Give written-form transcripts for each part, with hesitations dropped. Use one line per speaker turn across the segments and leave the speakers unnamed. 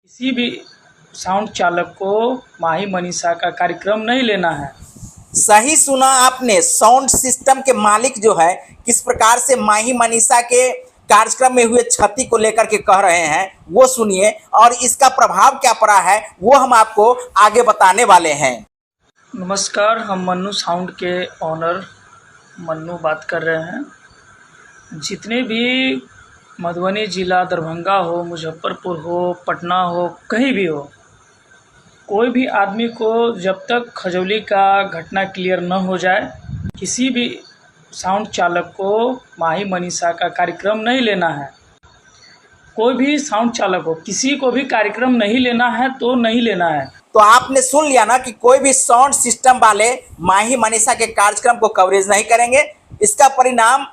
किसी भी साउंड चालक को माही मनीषा का कार्यक्रम नहीं लेना है।
सही सुना आपने। साउंड सिस्टम के मालिक जो है किस प्रकार से माही मनीषा के कार्यक्रम में हुए क्षति को लेकर के कह रहे हैं वो सुनिए, और इसका प्रभाव क्या पड़ा है वो हम आपको आगे बताने वाले हैं।
नमस्कार, हम मन्नू साउंड के ऑनर मन्नू बात कर रहे हैं। जितने भी मधुबनी ज़िला, दरभंगा हो, मुजफ्फरपुर हो, पटना हो, कहीं भी हो, कोई भी आदमी को जब तक खजौली का घटना क्लियर न हो जाए, किसी भी साउंड चालक को माही मनीषा का कार्यक्रम नहीं लेना है। कोई भी साउंड चालक हो, किसी को भी कार्यक्रम नहीं लेना है तो नहीं लेना है।
तो आपने सुन लिया ना कि कोई भी साउंड सिस्टम वाले माही मनीषा के कार्यक्रम को कवरेज नहीं करेंगे। इसका परिणाम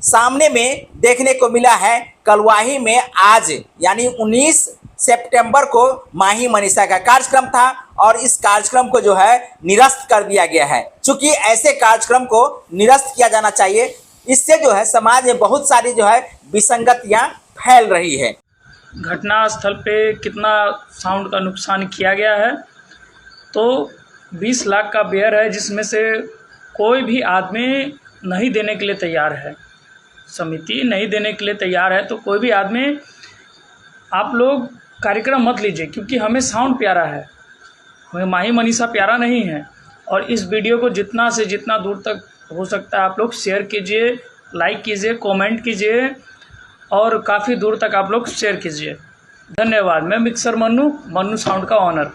सामने में देखने को मिला है। कलवाही में आज यानी 19 सितंबर को माही मनीषा का कार्यक्रम था और इस कार्यक्रम को जो है निरस्त कर दिया गया है। चूंकि ऐसे कार्यक्रम को निरस्त किया जाना चाहिए, इससे जो है समाज में बहुत सारी जो है विसंगतियां फैल रही है।
घटना स्थल पे कितना साउंड का नुकसान किया गया है, तो 20 लाख का बेयर है, जिसमें से कोई भी आदमी नहीं देने के लिए तैयार है। समिति नहीं देने के लिए तैयार है, तो कोई भी आदमी, आप लोग कार्यक्रम मत लीजिए, क्योंकि हमें साउंड प्यारा है, हमें माही मनीषा प्यारा नहीं है। और इस वीडियो को जितना से जितना दूर तक हो सकता है आप लोग शेयर कीजिए, लाइक कीजिए, कमेंट कीजिए और काफ़ी दूर तक आप लोग शेयर कीजिए। धन्यवाद। मैं मिक्सर मन्नू साउंड का ऑनर।